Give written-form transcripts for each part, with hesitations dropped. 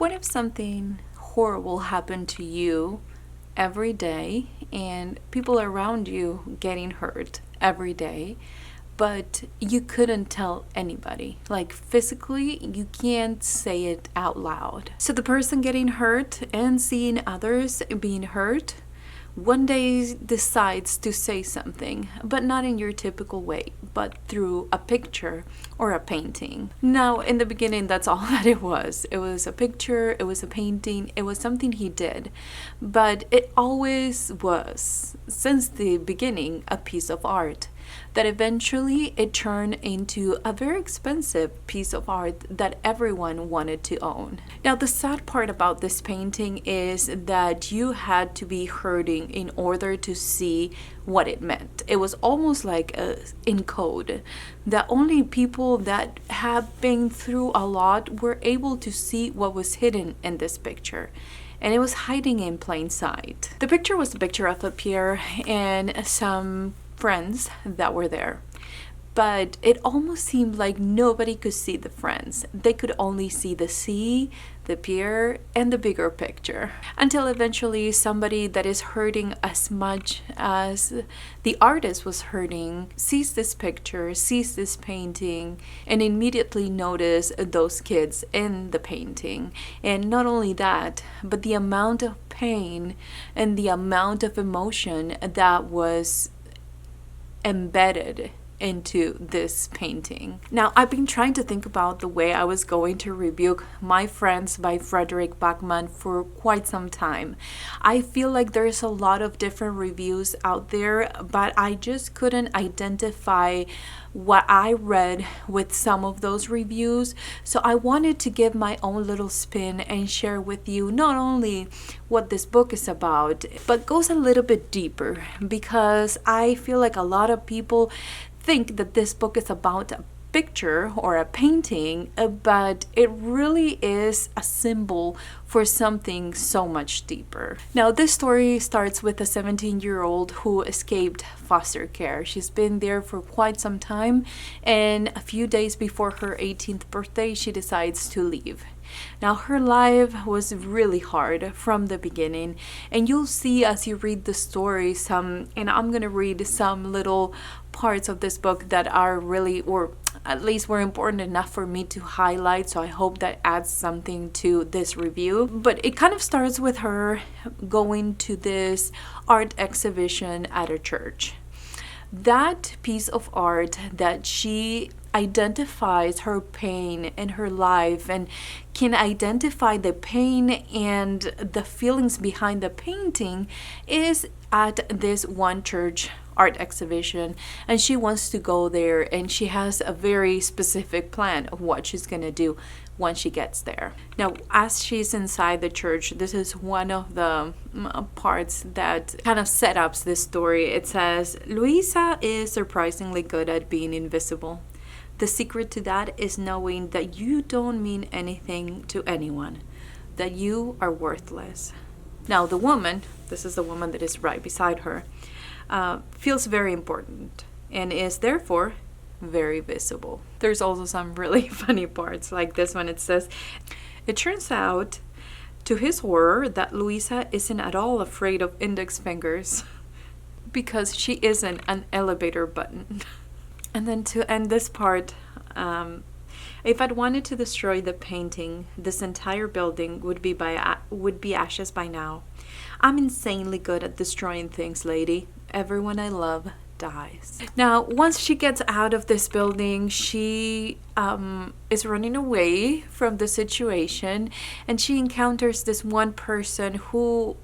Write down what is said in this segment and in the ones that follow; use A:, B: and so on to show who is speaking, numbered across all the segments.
A: What if something horrible happened to you every day and people around you getting hurt every day, but you couldn't tell anybody? Like physically, you can't say it out loud. So the person getting hurt and seeing others being hurt one day decides to say something, but not in your typical way, but through a picture or a painting. Now, in the beginning, that's all that it was. It was a picture, it was a painting, it was something he did. But it always was, since the beginning, a piece of art. That eventually it turned into a very expensive piece of art that everyone wanted to own. Now, the sad part about this painting is that you had to be hurting in order to see what it meant. It was almost like in code that only people that have been through a lot were able to see what was hidden in this picture. And it was hiding in plain sight. The picture was a picture of a pier and some friends that were there, but it almost seemed like nobody could see the friends. They could only see the sea, the pier, and the bigger picture, until eventually somebody that is hurting as much as the artist was hurting sees this picture, sees this painting, and immediately notice those kids in the painting. And not only that, but the amount of pain and the amount of emotion that was embedded into this painting. Now, I've been trying to think about the way I was going to review My Friends by Fredrik Backman for quite some time. I feel like there's a lot of different reviews out there, but I just couldn't identify what I read with some of those reviews. So I wanted to give my own little spin and share with you not only what this book is about, but goes a little bit deeper, because I feel like a lot of people think that this book is about a picture or a painting, but it really is a symbol for something so much deeper. Now, this story starts with a 17-year-old who escaped foster care. She's been there for quite some time, and a few days before her 18th birthday, she decides to leave. Now, her life was really hard from the beginning, and you'll see as you read the story and I'm gonna read some little parts of this book that are really, or at least were important enough for me to highlight, so I hope that adds something to this review. But it kind of starts with her going to this art exhibition at a church. That piece of art that she identifies her pain in her life and can identify the pain and the feelings behind the painting is at this one church art exhibition, and she wants to go there, and she has a very specific plan of what she's gonna do once she gets there. Now, as she's inside the church, this is one of the parts that kind of set up this story. It says, Louisa is surprisingly good at being invisible. The secret to that is knowing that you don't mean anything to anyone, that you are worthless. Now, the woman, this is the woman that is right beside her, feels very important and is therefore very visible. There's also some really funny parts, like this one. It says, it turns out, to his horror, that Louisa isn't at all afraid of index fingers because she isn't an elevator button. And then to end this part, if I'd wanted to destroy the painting, this entire building would be ashes by now. I'm insanely good at destroying things, lady. Everyone I love dies. Now, once she gets out of this building, she is running away from the situation, and she encounters this one person who,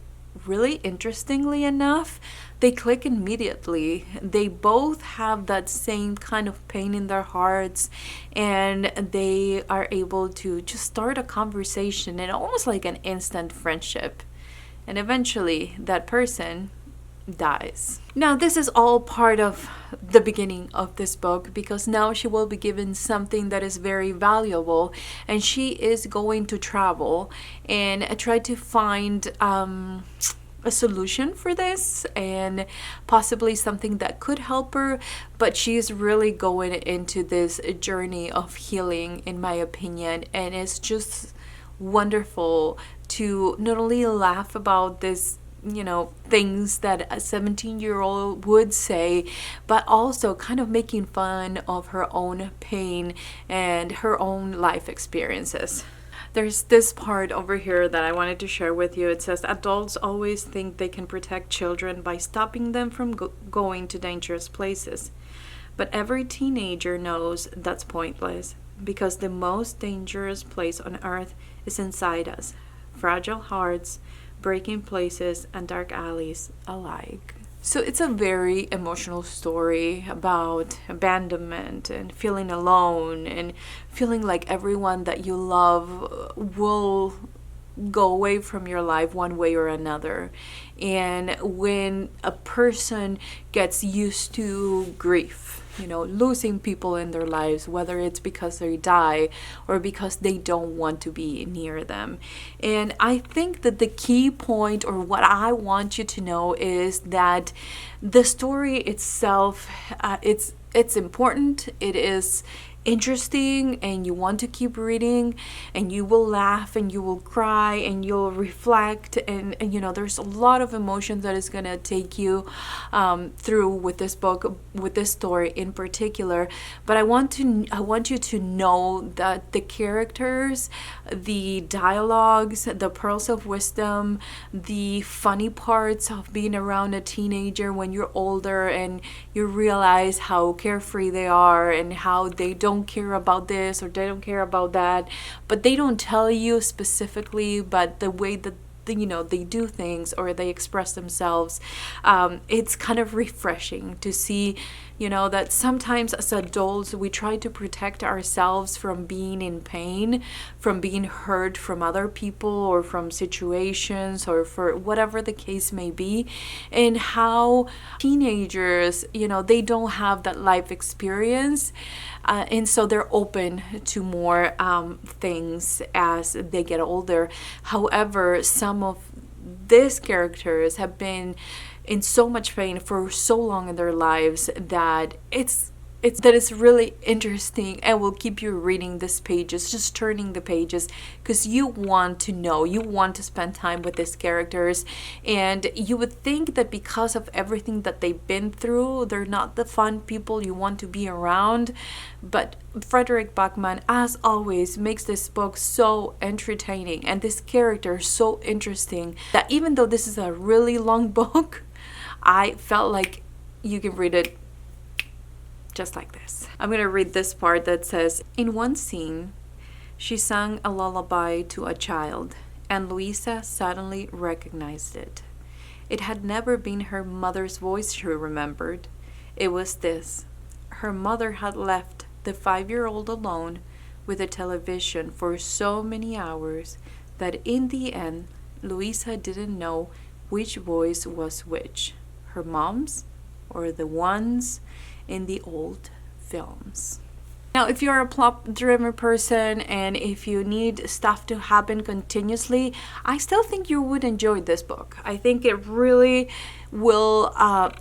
A: really interestingly enough, they click immediately. They both have that same kind of pain in their hearts, and they are able to just start a conversation and almost like an instant friendship. And eventually that person dies. Now, this is all part of the beginning of this book, because now she will be given something that is very valuable, and she is going to travel and try to find a solution for this, and possibly something that could help her. But she's really going into this journey of healing, in my opinion, and it's just wonderful to not only laugh about this, things that a 17-year-old would say, but also kind of making fun of her own pain and her own life experiences. There's this part over here that I wanted to share with you. It says, adults always think they can protect children by stopping them from going to dangerous places. But every teenager knows that's pointless, because the most dangerous place on earth is inside us. Fragile hearts, breaking places, and dark alleys alike. So it's a very emotional story about abandonment and feeling alone and feeling like everyone that you love will go away from your life one way or another. And when a person gets used to grief, losing people in their lives, whether it's because they die or because they don't want to be near them. And I think that the key point, or what I want you to know, is that the story itself, it's important. It is interesting, and you want to keep reading, and you will laugh and you will cry and you'll reflect, and there's a lot of emotions that is going to take you through with this book, with this story in particular. But I want you to know that the characters, the dialogues, the pearls of wisdom, the funny parts of being around a teenager when you're older and you realize how carefree they are and how they don't care about this or they don't care about that, but they don't tell you specifically, but the way that they do things or they express themselves, it's kind of refreshing to see that sometimes as adults we try to protect ourselves from being in pain, from being hurt from other people or from situations or for whatever the case may be, and how teenagers, they don't have that life experience, and so they're open to more things as they get older. However, some of these characters have been in so much pain for so long in their lives that it's really interesting and will keep you reading these pages, just turning the pages, because you want to know, you want to spend time with these characters, and you would think that because of everything that they've been through, they're not the fun people you want to be around. But Fredrik Backman, as always, makes this book so entertaining and this character so interesting that even though this is a really long book, I felt like you can read it just like this. I'm going to read this part that says, in one scene, she sang a lullaby to a child, and Louisa suddenly recognized it. It had never been her mother's voice she remembered. It was this. Her mother had left the 5-year-old alone with the television for so many hours that in the end, Louisa didn't know which voice was which, her mom's or the ones in the old films. Now, if you're a plot-driven person and if you need stuff to happen continuously, I still think you would enjoy this book. I think it really will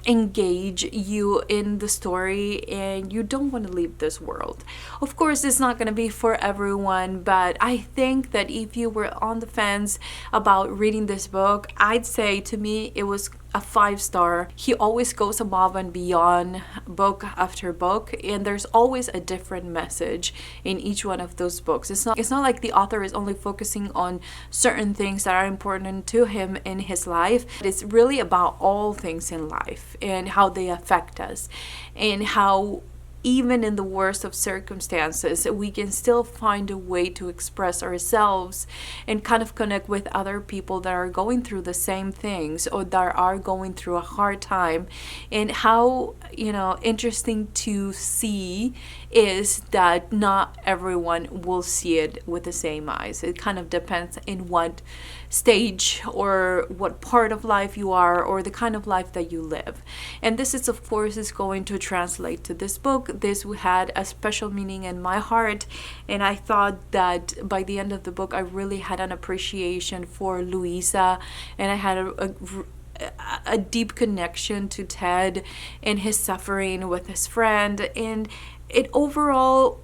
A: engage you in the story and you don't want to leave this world. Of course, it's not going to be for everyone, but I think that if you were on the fence about reading this book, I'd say to me it was a 5-star. He always goes above and beyond book after book, and there's always a different message in each one of those books. It's not like the author is only focusing on certain things that are important to him in his life. It's really about all things in life and how they affect us, and how even in the worst of circumstances, we can still find a way to express ourselves and kind of connect with other people that are going through the same things or that are going through a hard time. And how, interesting to see is that not everyone will see it with the same eyes. It kind of depends in what stage or what part of life you are or the kind of life that you live. And this is, of course, is going to translate to this book. This had a special meaning in my heart, and I thought that by the end of the book I really had an appreciation for Louisa, and I had a deep connection to Ted and his suffering with his friend, and it overall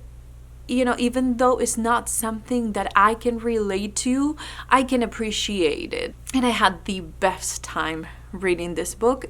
A: even though it's not something that I can relate to, I can appreciate it. And I had the best time reading this book.